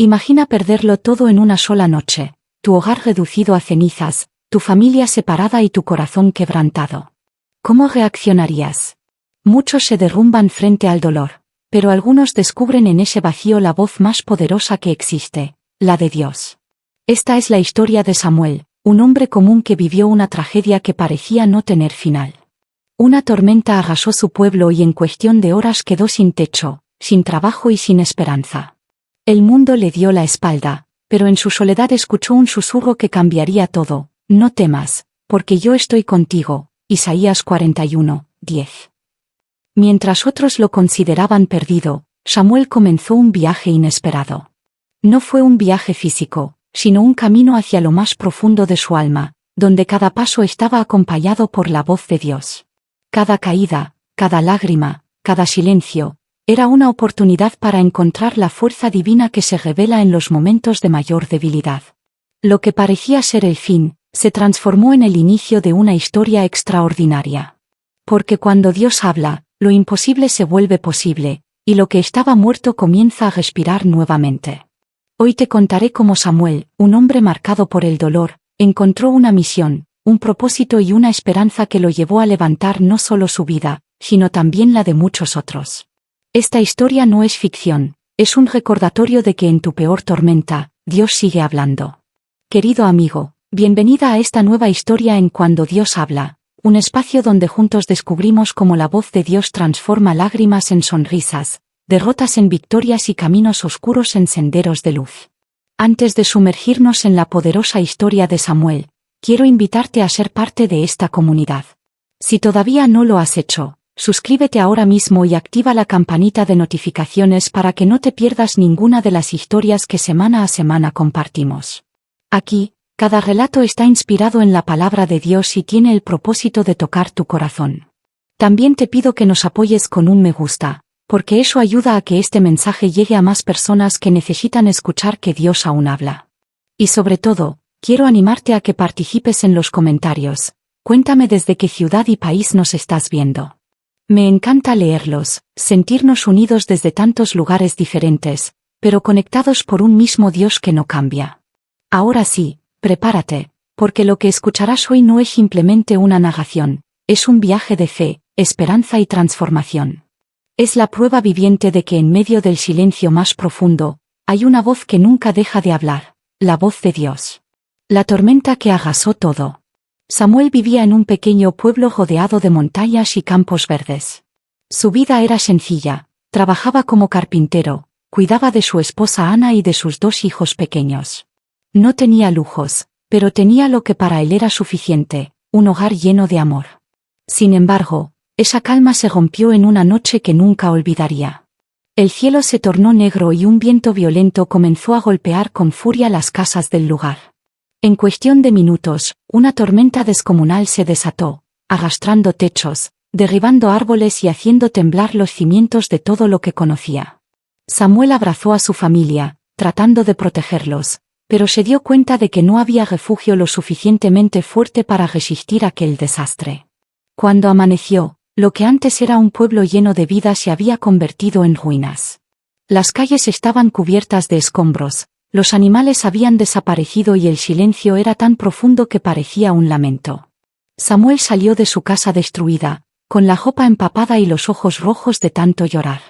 Imagina perderlo todo en una sola noche, tu hogar reducido a cenizas, tu familia separada y tu corazón quebrantado. ¿Cómo reaccionarías? Muchos se derrumban frente al dolor, pero algunos descubren en ese vacío la voz más poderosa que existe, la de Dios. Esta es la historia de Samuel, un hombre común que vivió una tragedia que parecía no tener final. Una tormenta arrasó su pueblo y en cuestión de horas quedó sin techo, sin trabajo y sin esperanza. El mundo le dio la espalda, pero en su soledad escuchó un susurro que cambiaría todo: no temas, porque yo estoy contigo. Isaías 41, 10. Mientras otros lo consideraban perdido, Samuel comenzó un viaje inesperado. No fue un viaje físico, sino un camino hacia lo más profundo de su alma, donde cada paso estaba acompañado por la voz de Dios. Cada caída, cada lágrima, cada silencio, era una oportunidad para encontrar la fuerza divina que se revela en los momentos de mayor debilidad. Lo que parecía ser el fin, se transformó en el inicio de una historia extraordinaria. Porque cuando Dios habla, lo imposible se vuelve posible, y lo que estaba muerto comienza a respirar nuevamente. Hoy te contaré cómo Samuel, un hombre marcado por el dolor, encontró una misión, un propósito y una esperanza que lo llevó a levantar no solo su vida, sino también la de muchos otros. Esta historia no es ficción, es un recordatorio de que en tu peor tormenta, Dios sigue hablando. Querido amigo, bienvenida a esta nueva historia en Cuando Dios habla, un espacio donde juntos descubrimos cómo la voz de Dios transforma lágrimas en sonrisas, derrotas en victorias y caminos oscuros en senderos de luz. Antes de sumergirnos en la poderosa historia de Samuel, quiero invitarte a ser parte de esta comunidad. Si todavía no lo has hecho, suscríbete ahora mismo y activa la campanita de notificaciones para que no te pierdas ninguna de las historias que semana a semana compartimos. Aquí, cada relato está inspirado en la palabra de Dios y tiene el propósito de tocar tu corazón. También te pido que nos apoyes con un me gusta, porque eso ayuda a que este mensaje llegue a más personas que necesitan escuchar que Dios aún habla. Y sobre todo, quiero animarte a que participes en los comentarios. Cuéntame desde qué ciudad y país nos estás viendo. Me encanta leerlos, sentirnos unidos desde tantos lugares diferentes, pero conectados por un mismo Dios que no cambia. Ahora sí, prepárate, porque lo que escucharás hoy no es simplemente una narración, es un viaje de fe, esperanza y transformación. Es la prueba viviente de que en medio del silencio más profundo, hay una voz que nunca deja de hablar, la voz de Dios. La tormenta que arrasó todo. Samuel vivía en un pequeño pueblo rodeado de montañas y campos verdes. Su vida era sencilla, trabajaba como carpintero, cuidaba de su esposa Ana y de sus 2 hijos pequeños. No tenía lujos, pero tenía lo que para él era suficiente, un hogar lleno de amor. Sin embargo, esa calma se rompió en una noche que nunca olvidaría. El cielo se tornó negro y un viento violento comenzó a golpear con furia las casas del lugar. En cuestión de minutos, una tormenta descomunal se desató, arrastrando techos, derribando árboles y haciendo temblar los cimientos de todo lo que conocía. Samuel abrazó a su familia, tratando de protegerlos, pero se dio cuenta de que no había refugio lo suficientemente fuerte para resistir aquel desastre. Cuando amaneció, lo que antes era un pueblo lleno de vida se había convertido en ruinas. Las calles estaban cubiertas de escombros, los animales habían desaparecido y el silencio era tan profundo que parecía un lamento. Samuel salió de su casa destruida, con la ropa empapada y los ojos rojos de tanto llorar.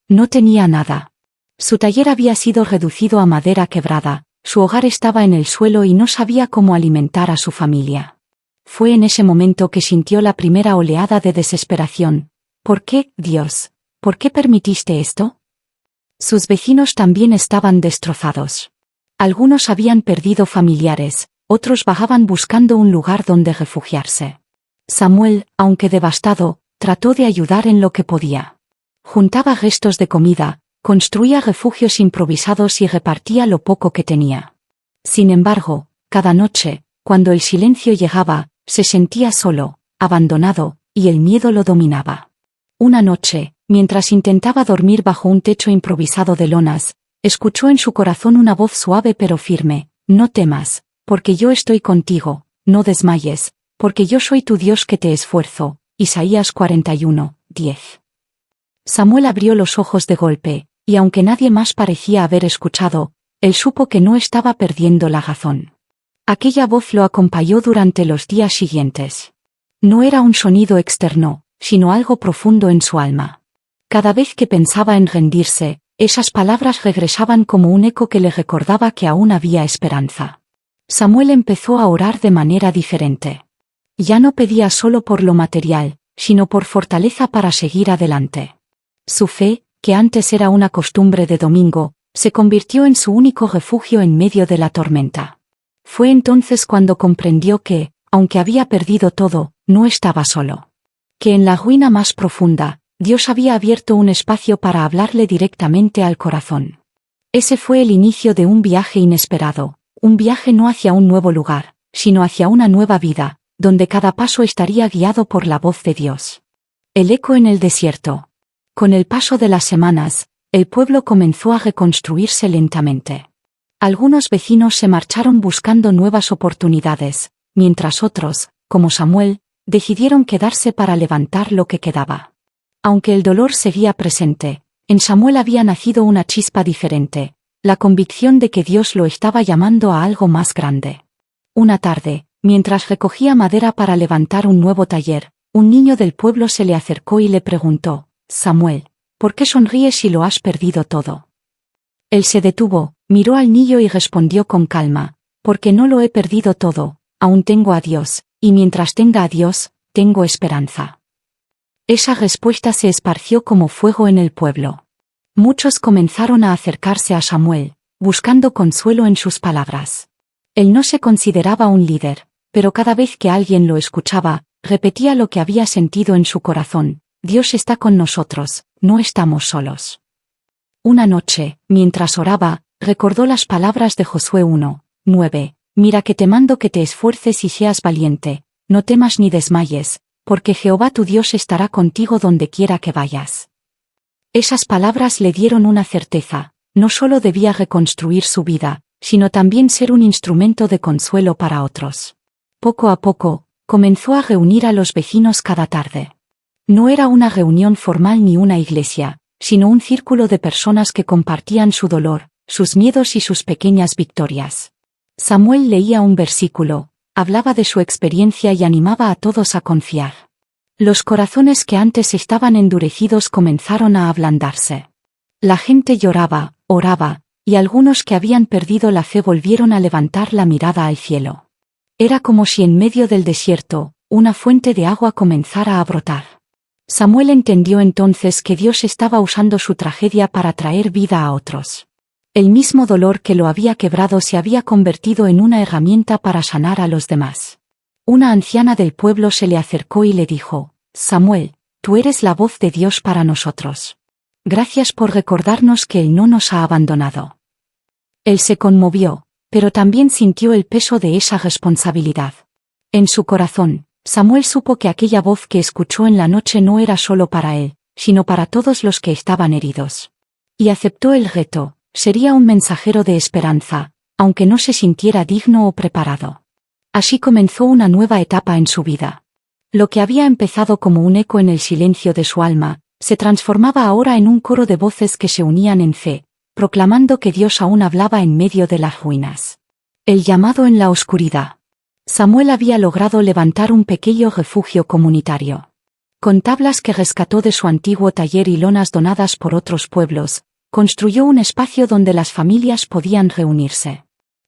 No tenía nada. Su taller había sido reducido a madera quebrada, su hogar estaba en el suelo y no sabía cómo alimentar a su familia. Fue en ese momento que sintió la primera oleada de desesperación. ¿Por qué, Dios? ¿Por qué permitiste esto? Sus vecinos también estaban destrozados. Algunos habían perdido familiares, otros vagaban buscando un lugar donde refugiarse. Samuel, aunque devastado, trató de ayudar en lo que podía. Juntaba restos de comida, construía refugios improvisados y repartía lo poco que tenía. Sin embargo, cada noche, cuando el silencio llegaba, se sentía solo, abandonado, y el miedo lo dominaba. Una noche, mientras intentaba dormir bajo un techo improvisado de lonas, escuchó en su corazón una voz suave pero firme: no temas, porque yo estoy contigo, no desmayes, porque yo soy tu Dios que te esfuerzo. Isaías 41, 10. Samuel abrió los ojos de golpe, y aunque nadie más parecía haber escuchado, Él supo que no estaba perdiendo la razón. Aquella voz lo acompañó durante los días siguientes. No era un sonido externo, sino algo profundo en su alma. Cada vez que pensaba en rendirse, esas palabras regresaban como un eco que le recordaba que aún había esperanza. Samuel empezó a orar de manera diferente. Ya no pedía solo por lo material, sino por fortaleza para seguir adelante. Su fe, que antes era una costumbre de domingo, se convirtió en su único refugio en medio de la tormenta. Fue entonces cuando comprendió que, aunque había perdido todo, no estaba solo. Que en la ruina más profunda, Dios había abierto un espacio para hablarle directamente al corazón. Ese fue el inicio de un viaje inesperado, un viaje no hacia un nuevo lugar, sino hacia una nueva vida, donde cada paso estaría guiado por la voz de Dios. El eco en el desierto. Con el paso de las semanas, el pueblo comenzó a reconstruirse lentamente. Algunos vecinos se marcharon buscando nuevas oportunidades, mientras otros, como Samuel, decidieron quedarse para levantar lo que quedaba. Aunque el dolor seguía presente, en Samuel había nacido una chispa diferente, la convicción de que Dios lo estaba llamando a algo más grande. Una tarde, mientras recogía madera para levantar un nuevo taller, un niño del pueblo se le acercó y le preguntó: «Samuel, ¿por qué sonríes si lo has perdido todo?» Él se detuvo, miró al niño y respondió con calma: «Porque no lo he perdido todo, aún tengo a Dios, y mientras tenga a Dios, tengo esperanza». Esa respuesta se esparció como fuego en el pueblo. Muchos comenzaron a acercarse a Samuel, buscando consuelo en sus palabras. Él no se consideraba un líder, pero cada vez que alguien lo escuchaba, repetía lo que había sentido en su corazón: «Dios está con nosotros, no estamos solos». Una noche, mientras oraba, recordó las palabras de Josué 1:9, «Mira que te mando que te esfuerces y seas valiente, no temas ni desmayes, porque Jehová tu Dios estará contigo donde quiera que vayas». Esas palabras le dieron una certeza: no solo debía reconstruir su vida, sino también ser un instrumento de consuelo para otros. Poco a poco, comenzó a reunir a los vecinos cada tarde. No era una reunión formal ni una iglesia, sino un círculo de personas que compartían su dolor, sus miedos y sus pequeñas victorias. Samuel leía un versículo, hablaba de su experiencia y animaba a todos a confiar. Los corazones que antes estaban endurecidos comenzaron a ablandarse. La gente lloraba, oraba, y algunos que habían perdido la fe volvieron a levantar la mirada al cielo. Era como si en medio del desierto, una fuente de agua comenzara a brotar. Samuel entendió entonces que Dios estaba usando su tragedia para traer vida a otros. El mismo dolor que lo había quebrado se había convertido en una herramienta para sanar a los demás. Una anciana del pueblo se le acercó y le dijo: «Samuel, tú eres la voz de Dios para nosotros. Gracias por recordarnos que Él no nos ha abandonado». Él se conmovió, pero también sintió el peso de esa responsabilidad. En su corazón, Samuel supo que aquella voz que escuchó en la noche no era solo para él, sino para todos los que estaban heridos. Y aceptó el reto: sería un mensajero de esperanza, aunque no se sintiera digno o preparado. Así comenzó una nueva etapa en su vida. Lo que había empezado como un eco en el silencio de su alma, se transformaba ahora en un coro de voces que se unían en fe, proclamando que Dios aún hablaba en medio de las ruinas. El llamado en la oscuridad. Samuel había logrado levantar un pequeño refugio comunitario. Con tablas que rescató de su antiguo taller y lonas donadas por otros pueblos, construyó un espacio donde las familias podían reunirse.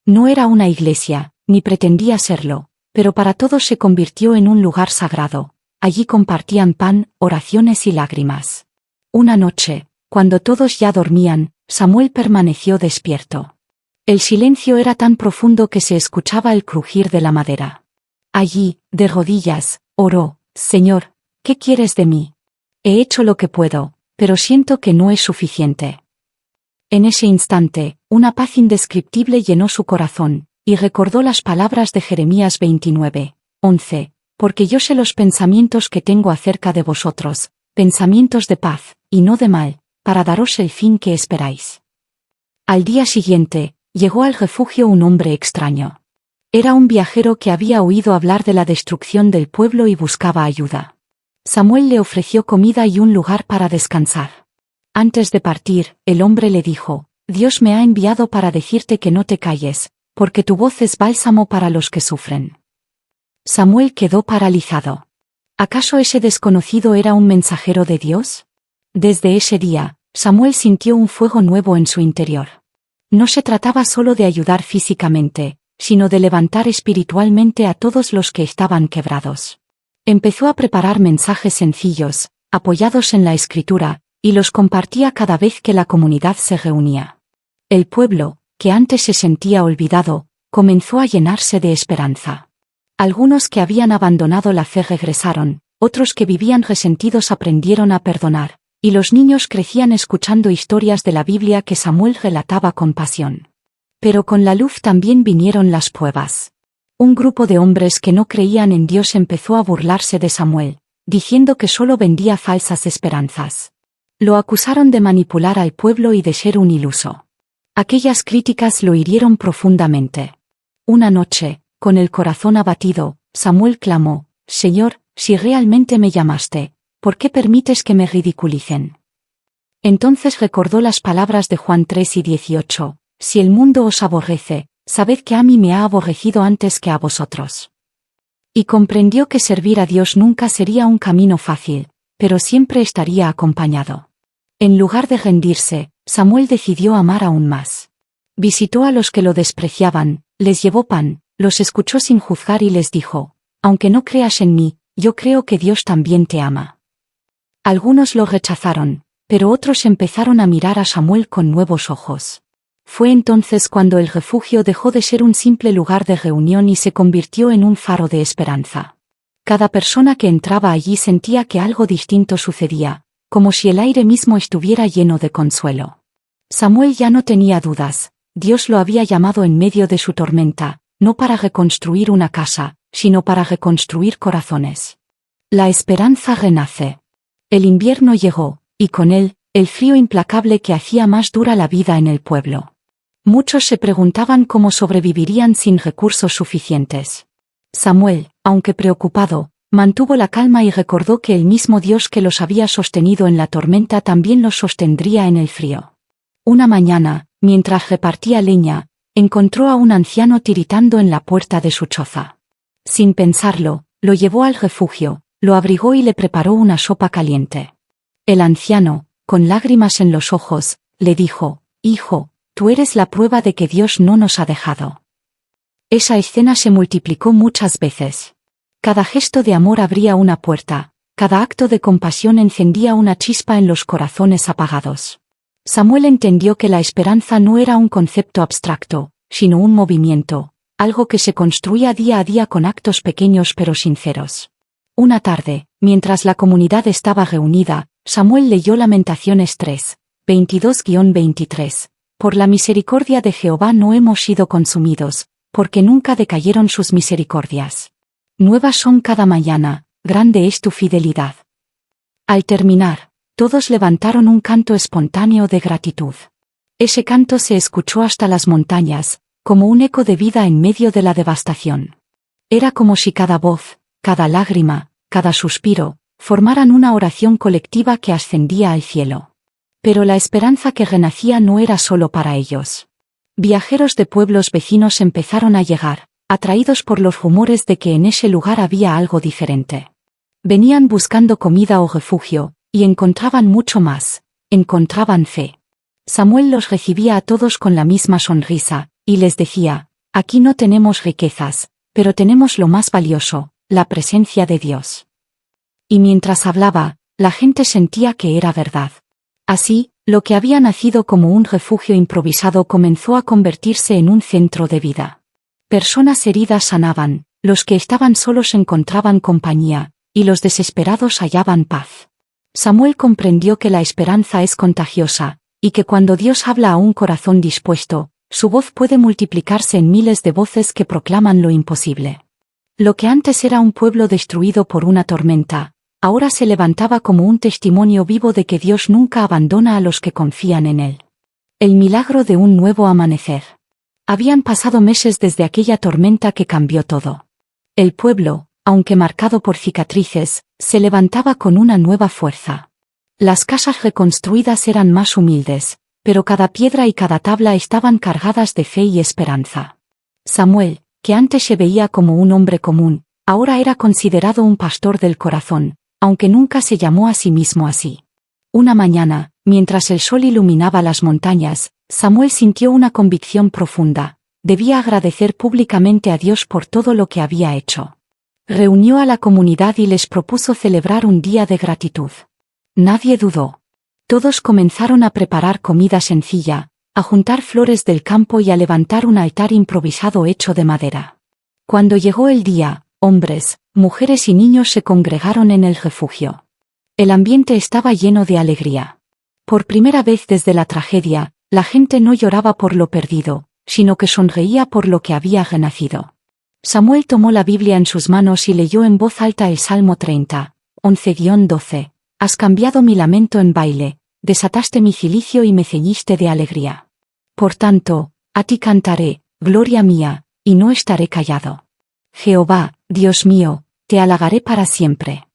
No era una iglesia, ni pretendía serlo, pero para todos se convirtió en un lugar sagrado. Allí compartían pan, oraciones y lágrimas. Una noche, cuando todos ya dormían, Samuel permaneció despierto. El silencio era tan profundo que se escuchaba el crujir de la madera. Allí, de rodillas, oró: «Señor, ¿qué quieres de mí? He hecho lo que puedo, pero siento que no es suficiente». En ese instante, una paz indescriptible llenó su corazón, y recordó las palabras de Jeremías 29:11, «Porque yo sé los pensamientos que tengo acerca de vosotros, pensamientos de paz, y no de mal, para daros el fin que esperáis». Al día siguiente, llegó al refugio un hombre extraño. Era un viajero que había oído hablar de la destrucción del pueblo y buscaba ayuda. Samuel le ofreció comida y un lugar para descansar. Antes de partir, el hombre le dijo: Dios me ha enviado para decirte que no te calles, porque tu voz es bálsamo para los que sufren. Samuel quedó paralizado. ¿Acaso ese desconocido era un mensajero de Dios? Desde ese día, Samuel sintió un fuego nuevo en su interior. No se trataba solo de ayudar físicamente, sino de levantar espiritualmente a todos los que estaban quebrados. Empezó a preparar mensajes sencillos, apoyados en la Escritura, y los compartía cada vez que la comunidad se reunía. El pueblo, que antes se sentía olvidado, comenzó a llenarse de esperanza. Algunos que habían abandonado la fe regresaron, otros que vivían resentidos aprendieron a perdonar, y los niños crecían escuchando historias de la Biblia que Samuel relataba con pasión. Pero con la luz también vinieron las pruebas. Un grupo de hombres que no creían en Dios empezó a burlarse de Samuel, diciendo que solo vendía falsas esperanzas. Lo acusaron de manipular al pueblo y de ser un iluso. Aquellas críticas lo hirieron profundamente. Una noche, con el corazón abatido, Samuel clamó: «Señor, si realmente me llamaste, ¿por qué permites que me ridiculicen?». Entonces recordó las palabras de Juan 3:18: «Si el mundo os aborrece, sabed que a mí me ha aborrecido antes que a vosotros». Y comprendió que servir a Dios nunca sería un camino fácil, pero siempre estaría acompañado. En lugar de rendirse, Samuel decidió amar aún más. Visitó a los que lo despreciaban, les llevó pan, los escuchó sin juzgar y les dijo: «Aunque no creas en mí, yo creo que Dios también te ama». Algunos lo rechazaron, pero otros empezaron a mirar a Samuel con nuevos ojos. Fue entonces cuando el refugio dejó de ser un simple lugar de reunión y se convirtió en un faro de esperanza. Cada persona que entraba allí sentía que algo distinto sucedía, como si el aire mismo estuviera lleno de consuelo. Samuel ya no tenía dudas: Dios lo había llamado en medio de su tormenta, no para reconstruir una casa, sino para reconstruir corazones. La esperanza renace. El invierno llegó, y con él, el frío implacable que hacía más dura la vida en el pueblo. Muchos se preguntaban cómo sobrevivirían sin recursos suficientes. Samuel, aunque preocupado, mantuvo la calma y recordó que el mismo Dios que los había sostenido en la tormenta también los sostendría en el frío. Una mañana, mientras repartía leña, encontró a un anciano tiritando en la puerta de su choza. Sin pensarlo, lo llevó al refugio, lo abrigó y le preparó una sopa caliente. El anciano, con lágrimas en los ojos, le dijo: «Hijo, tú eres la prueba de que Dios no nos ha dejado». Esa escena se multiplicó muchas veces. Cada gesto de amor abría una puerta, cada acto de compasión encendía una chispa en los corazones apagados. Samuel entendió que la esperanza no era un concepto abstracto, sino un movimiento, algo que se construía día a día con actos pequeños pero sinceros. Una tarde, mientras la comunidad estaba reunida, Samuel leyó Lamentaciones 3, 22-23. «Por la misericordia de Jehová no hemos sido consumidos, porque nunca decayeron sus misericordias. Nuevas son cada mañana, grande es tu fidelidad». Al terminar, todos levantaron un canto espontáneo de gratitud. Ese canto se escuchó hasta las montañas, como un eco de vida en medio de la devastación. Era como si cada voz, cada lágrima, cada suspiro, formaran una oración colectiva que ascendía al cielo. Pero la esperanza que renacía no era solo para ellos. Viajeros de pueblos vecinos empezaron a llegar, atraídos por los rumores de que en ese lugar había algo diferente. Venían buscando comida o refugio, y encontraban mucho más, encontraban fe. Samuel los recibía a todos con la misma sonrisa, y les decía: «Aquí no tenemos riquezas, pero tenemos lo más valioso, la presencia de Dios». Y mientras hablaba, la gente sentía que era verdad. Así, lo que había nacido como un refugio improvisado comenzó a convertirse en un centro de vida. Personas heridas sanaban, los que estaban solos encontraban compañía, y los desesperados hallaban paz. Samuel comprendió que la esperanza es contagiosa, y que cuando Dios habla a un corazón dispuesto, su voz puede multiplicarse en miles de voces que proclaman lo imposible. Lo que antes era un pueblo destruido por una tormenta, ahora se levantaba como un testimonio vivo de que Dios nunca abandona a los que confían en Él. El milagro de un nuevo amanecer. Habían pasado meses desde aquella tormenta que cambió todo. El pueblo, aunque marcado por cicatrices, se levantaba con una nueva fuerza. Las casas reconstruidas eran más humildes, pero cada piedra y cada tabla estaban cargadas de fe y esperanza. Samuel, que antes se veía como un hombre común, ahora era considerado un pastor del corazón, aunque nunca se llamó a sí mismo así. Una mañana, mientras el sol iluminaba las montañas, Samuel sintió una convicción profunda: debía agradecer públicamente a Dios por todo lo que había hecho. Reunió a la comunidad y les propuso celebrar un día de gratitud. Nadie dudó. Todos comenzaron a preparar comida sencilla, a juntar flores del campo y a levantar un altar improvisado hecho de madera. Cuando llegó el día, hombres, mujeres y niños se congregaron en el refugio. El ambiente estaba lleno de alegría. Por primera vez desde la tragedia, la gente no lloraba por lo perdido, sino que sonreía por lo que había renacido. Samuel tomó la Biblia en sus manos y leyó en voz alta el Salmo 30, 11-12. Has cambiado mi lamento en baile, desataste mi cilicio y me ceñiste de alegría. Por tanto, a ti cantaré, gloria mía, y no estaré callado. Jehová, Dios mío, te halagaré para siempre.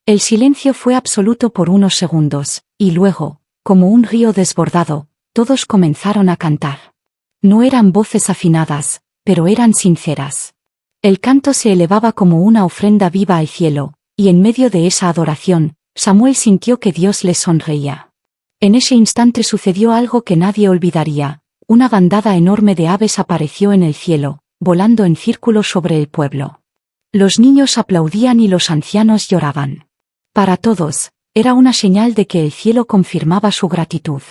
El silencio fue absoluto por unos segundos, y luego, como un río desbordado, todos comenzaron a cantar. No eran voces afinadas, pero eran sinceras. El canto se elevaba como una ofrenda viva al cielo, y en medio de esa adoración, Samuel sintió que Dios les sonreía. En ese instante sucedió algo que nadie olvidaría: una bandada enorme de aves apareció en el cielo, volando en círculos sobre el pueblo. Los niños aplaudían y los ancianos lloraban. Para todos, era una señal de que el cielo confirmaba su gratitud.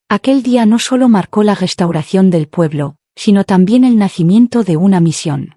Aquel día no solo marcó la restauración del pueblo, sino también el nacimiento de una misión.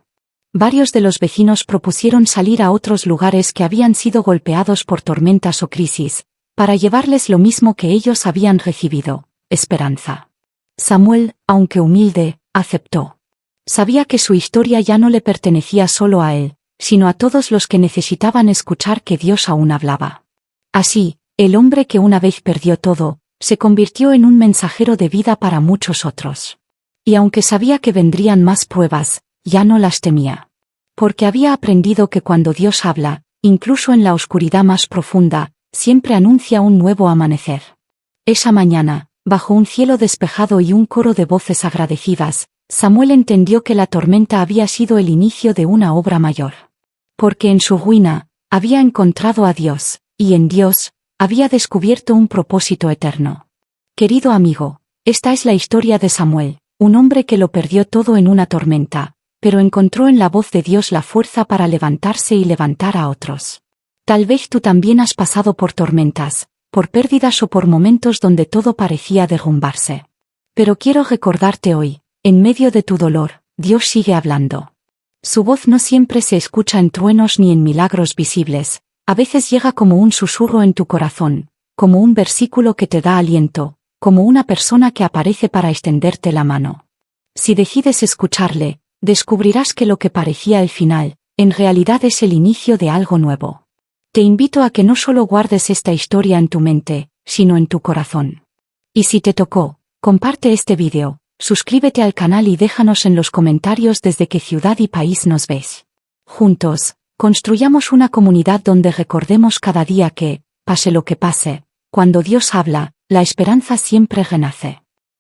Varios de los vecinos propusieron salir a otros lugares que habían sido golpeados por tormentas o crisis, para llevarles lo mismo que ellos habían recibido: esperanza. Samuel, aunque humilde, aceptó. Sabía que su historia ya no le pertenecía solo a él, sino a todos los que necesitaban escuchar que Dios aún hablaba. Así, el hombre que una vez perdió todo, se convirtió en un mensajero de vida para muchos otros. Y aunque sabía que vendrían más pruebas, ya no las temía. Porque había aprendido que cuando Dios habla, incluso en la oscuridad más profunda, siempre anuncia un nuevo amanecer. Esa mañana, bajo un cielo despejado y un coro de voces agradecidas, Samuel entendió que la tormenta había sido el inicio de una obra mayor. Porque en su ruina, había encontrado a Dios, y en Dios, había descubierto un propósito eterno. Querido amigo, esta es la historia de Samuel, un hombre que lo perdió todo en una tormenta, pero encontró en la voz de Dios la fuerza para levantarse y levantar a otros. Tal vez tú también has pasado por tormentas, por pérdidas o por momentos donde todo parecía derrumbarse. Pero quiero recordarte hoy: en medio de tu dolor, Dios sigue hablando. Su voz no siempre se escucha en truenos ni en milagros visibles, a veces llega como un susurro en tu corazón, como un versículo que te da aliento, como una persona que aparece para extenderte la mano. Si decides escucharle, descubrirás que lo que parecía el final, en realidad es el inicio de algo nuevo. Te invito a que no solo guardes esta historia en tu mente, sino en tu corazón. Y si te tocó, comparte este vídeo, suscríbete al canal y déjanos en los comentarios desde qué ciudad y país nos ves. Juntos, construyamos una comunidad donde recordemos cada día que, pase lo que pase, cuando Dios habla, la esperanza siempre renace.